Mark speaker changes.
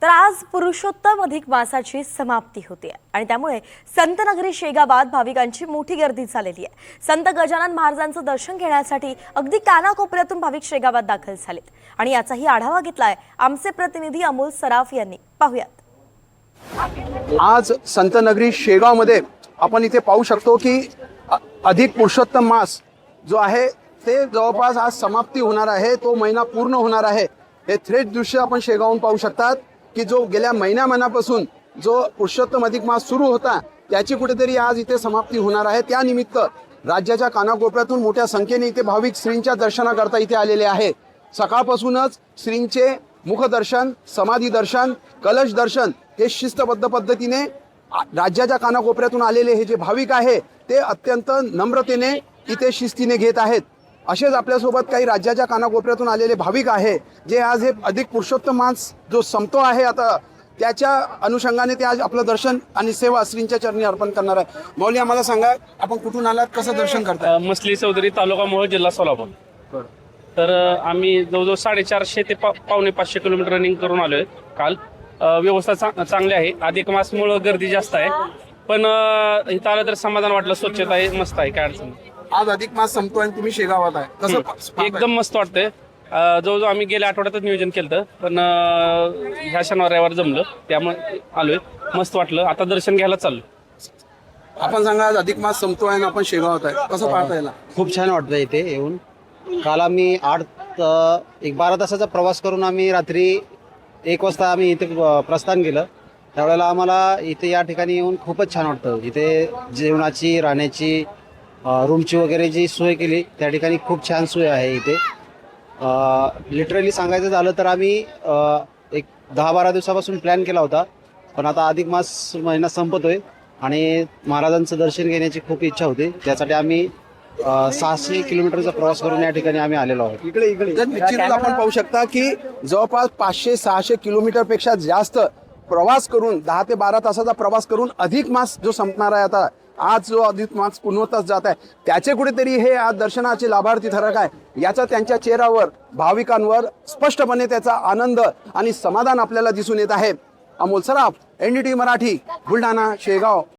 Speaker 1: तर आज पुरुषोत्तम अधिक मासाची समाप्ती होते आणि त्यामुळे संतनगरी शेगावात भाविकांची मोठी गर्दी झालेली आहे। संत गजानन महाराजांचं दर्शन घेण्यासाठी अगदी कानाकोपऱ्यातून भाविक शेगावात दाखल झालेत आणि याचाही आढावा घेतलाय आमचे प्रतिनिधी अमोल सराफ यांनी। पाहूयात।
Speaker 2: आज संतनगरी शेगावमध्ये आपण इथे पाहू शकतो की अधिक पुरुषोत्तम मास जो आहे ते जवळपास आज समाप्ती होणार आहे। तो महिना पूर्ण होणार आहे। हे थेट दृश्य आपण शेगावून पाहू शकतात की जो गेल्या महिन्यापासून जो पुरुषोत्तम अधिक मास सुरू होता त्याची कुठेतरी आज इथे समाप्ती होणार आहे। त्यानिमित्त राज्याच्या कानाकोपऱ्यातून मोठ्या संख्येने इथे भाविक श्रींच्या दर्शनाकरता इथे आलेले आहे। सकाळपासूनच श्रींचे मुखदर्शन, समाधी दर्शन, कलश दर्शन हे शिस्तबद्ध पद्धतीने राज्याच्या कानाकोपऱ्यातून आलेले हे जे भाविक आहे ते अत्यंत नम्रतेने इथे शिस्तीने घेत आहेत। असेच आपल्यासोबत काही राज्याच्या कानाकोपऱ्यातून आलेले भाविक आहे जे आज हे अधिक पुरुषोत्तम मास जो संपतो आहे आता त्याच्या अनुषंगाने ते आज आपलं दर्शन आणि सेवा श्रींच्या चरणी अर्पण करणार आहे। माऊली, आम्हाला सांगा, आपण कुठून आलात, कसं दर्शन करता?
Speaker 3: मसली चौधरी, तालुका मोहोळ, जिल्हा सोलापूर। तर आम्ही जवळजवळ 450 ते पावणे 500 किलोमीटर रनिंग करून आलोय काल। व्यवस्था चांगली आहे। अधिक मासमुळे गर्दी जास्त आहे, पण इथं आलं तर समाधान वाटलं। स्वच्छता आहे, मस्त आहे, काय अडचण नाही।
Speaker 2: आज अधिक मास संपतो आणि तुम्ही शेगावात आहे, कसं?
Speaker 3: एकदम मस्त वाटतंय। जवळजवळ आम्ही गेल्या आठवड्यातच नियोजन केलं, पण ह्या शनिवार रविवार जमलं, त्यामुळे आलोय। मस्त वाटलं, आता दर्शन घ्यायला चाललो।
Speaker 2: आपण सांगा, आज अधिक मास संपतोय आणि आपण शेगावात आहे, कसं पाहता याला?
Speaker 4: खूप छान वाटतं इथे येऊन। काल आम्ही 12 तासाचा प्रवास करून आम्ही रात्री 1 वाजता आम्ही इथे प्रस्थान केलं। त्यावेळेला आम्हाला इथे या ठिकाणी येऊन खूपच छान वाटतं। इथे जेवणाची, राहण्याची, रूमची वगैरे जी सोय केली त्या ठिकाणी खूप छान सोय आहे इथे। लिटरली सांगायचं झालं तर आम्ही एक 10-12 दिवसापासून प्लॅन केला होता, पण आता अधिक मास महिना संपतोय आणि महाराजांचं दर्शन घेण्याची खूप इच्छा होती। त्यासाठी आम्ही 600 किलोमीटरचा प्रवास करून या ठिकाणी आम्ही आलेलो आहोत।
Speaker 2: इकडे निश्चितच आपण पाहू शकता की जवळपास 500-600 किलोमीटर पेक्षा जास्त प्रवास करून 10 ते 12 तासाचा प्रवास करून अधिक मास जो संपणार आहे आता, आज जो अधिक मास पूर्णत्वास जात आहे त्याचे कुठेतरी हे आज दर्शनाचे लाभार्थी ठरक आहे। याचा त्यांच्या चेहऱ्यावर, भाविकांवर स्पष्टपणे त्याचा आनंद आणि समाधान आपल्याला दिसून येत आहे। अमोल सराफ, NDTV मराठी, बुलढाणा, शेगाव।